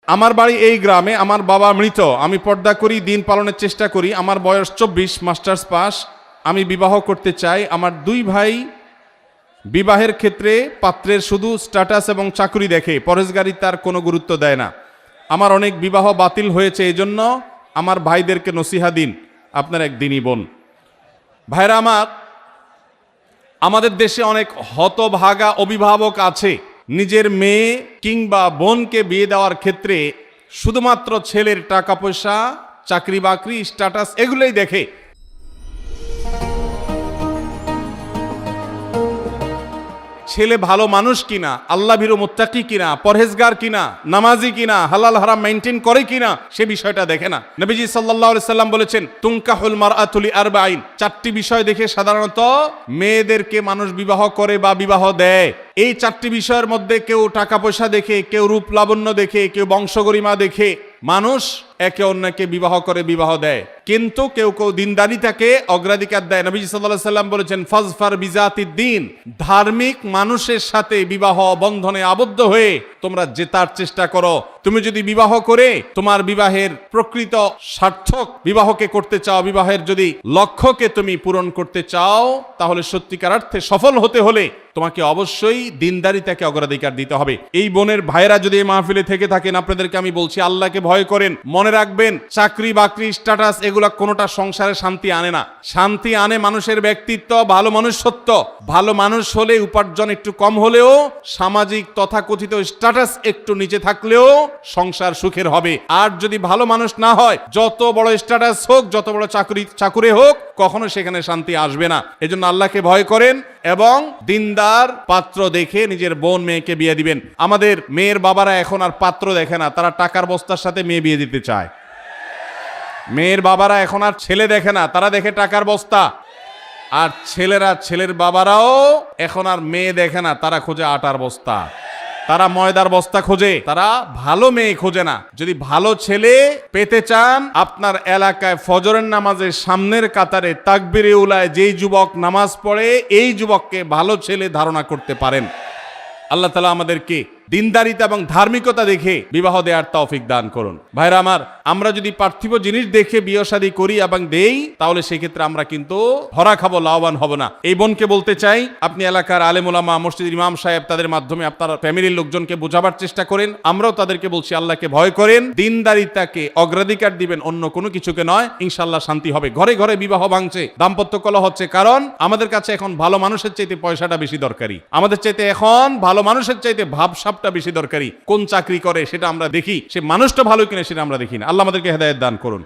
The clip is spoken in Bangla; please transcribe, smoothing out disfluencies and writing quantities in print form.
আমার বাড়ি এই গ্রামে, আমার বাবা মৃত, আমি পর্দা করি, দিন পালনের চেষ্টা করি, আমার বয়স 24, মাস্টার্স পাস, আমি বিবাহ করতে চাই। আমার দুই ভাই বিবাহের ক্ষেত্রে পাত্রের শুধু স্ট্যাটাস এবং চাকরি দেখে, পরেশগারি তার কোনো গুরুত্ব দেয় না। আমার অনেক বিবাহ বাতিল হয়েছে, এই জন্য আমার ভাইদেরকে নসিহা দিন, আপনার একদিনই বোন। ভাইরা আমার, আমাদের দেশে অনেক হতভাগা অভিভাবক আছে, নিজের মেয়ে কিংবা বোনকে বিয়ে দেওয়ার ক্ষেত্রে শুধুমাত্র ছেলের টাকা পয়সা, চাকরি বাকরি, স্ট্যাটাস এগুলোই দেখে। ছেলে ভালো মানুষ কিনা, আল্লাহ ভীরু মুত্তাকি কিনা, পরহেজগার কিনা, নামাজি কিনা, হালাল হারাম মেইনটেইন করে কিনা, সে বিষয়টা দেখে না। নবীজি সাল্লাল্লাহু আলাইহি সাল্লাম বলেছেন, তুনকাহুল মারআতু লিআরবাঈন, 4টি বিষয় দেখে সাধারণত মেয়েদেরকে মানুষ বিবাহ করে বা বিবাহ দেয়। এই 4টি বিষয়ের মধ্যে কেউ টাকা পয়সা দেখে, কেউ রূপ লাবণ্য দেখে, কেউ বংশগরিমা দেখে মানুষ একে অন্যকে বিবাহ করে, বিবাহ দেয়। কিন্তু কেউ কেউ দিনদারিতাকে অগ্রাধিকার দেয়। নবীজি সাল্লাল্লাহু আলাইহি সাল্লাম বলেছেন, ফাজফার বিজাতিদ দ্বীন, ধার্মিক মানুষের সাথে বিবাহ বন্ধনে আবদ্ধ হয়ে তোমরা জেতার চেষ্টা করো। তুমি যদি বিবাহ করে তোমার বিবাহের প্রকৃত সার্থক বিবাহকে করতে চাও, বিবাহের যদি লক্ষ্যকে তুমি পূরণ করতে চাও, তাহলে সত্যিকার অর্থে সফল হতে হলে তোমাকে অবশ্যই দিনদারিতাকে অগ্রাধিকার দিতে হবে। এই বোনের ভাইরা যদি এই মাহফিলে থেকে থাকেন, আপনাদেরকে আমি বলছি, আল্লাহকে ভয় করেন। মনে রাখবেন, চাকরি বাকরি, স্ট্যাটাস এগুলা কোনোটা সংসারে শান্তি আনে না। শান্তি আনে মানুষের ব্যক্তিত্ব, ভালো মনুষ্যত্ব। ভালো মানুষ হলে উপার্জন একটু কম হলেও, সামাজিক তথাকথিত স্ট্যাটাস একটু নিচে থাকলেও সংসার সুখের হবে। আর যদি ভালো মানুষ না হয়, যত বড় স্ট্যাটাস হোক, যত বড় চাকুরে হোক, কখনো সেখানে শান্তি আসবে না। এজন্য আল্লাহকে ভয় করেন এবং দিনদার পাত্র দেখে নিজের বোন মেয়েকে বিয়ে দিবেন। আমাদের মেয়ের বাবারা এখন আর পাত্র দেখে না, তারা টাকার বস্তার সাথে মেয়ে বিয়ে দিতে চায়। মেয়ের বাবারা এখন আর ছেলে দেখে না, তারা দেখে টাকার বস্তা। আর ছেলের বাবারাও এখন আর মেয়ে দেখে না, তারা খোঁজে আটার বস্তা, তারা ময়দার বস্তা খোঁজে, তারা ভালো মেয়ে খোঁজে না। যদি ভালো ছেলে পেতে চান, আপনার এলাকায় ফজরের নামাজের সামনের কাতারে তাকবীরে উলায় যেই যুবক নামাজ পড়ে, এই যুবককে ভালো ছেলে ধারণা করতে পারেন। আল্লাহ তাআলা আমাদেরকে দিনদারিতা এবং ধার্মিকতা দেখে বিবাহ দেওয়ার তৌফিক দান করুন। ভাইরা আমার, আমরা যদি পার্থিব জিনিস দেখে বিয়ে শাদী করি এবং দেই, তাহলে সেক্ষেত্রে আমরা কিন্তু ধরা খাবো, লাভবান হব না। এই বোনকে বলতে চাই, আপনি এলাকার আলেম ওলামা, মসজিদের ইমাম সাহেব, তাদের মাধ্যমে আপনার ফ্যামিলির লোকজনকে বোঝাবার চেষ্টা করেন। আমরাও তাদেরকে বলছি, আল্লাহকে ভয় করেন, দিনদারিতাকে অগ্রাধিকার দিবেন, অন্য কোনো কিছুকে নয়। ইনশাআল্লাহ শান্তি হবে। ঘরে ঘরে বিবাহ ভাঙছে, দাম্পত্য কলহ হচ্ছে, কারণ আমাদের কাছে এখন ভালো মানুষের চাইতে পয়সাটা বেশি দরকারি। আমাদের চাইতে এখন ভালো মানুষের চাইতে ভাবসাবটা বেশি দরকারি। কোন চাকরি করে সেটা আমরা দেখি, সে মানুষটা ভালো কিনা সেটা আমরা দেখি না। আল্লাহ আমাদেরকে হেদায়েত দান করুন।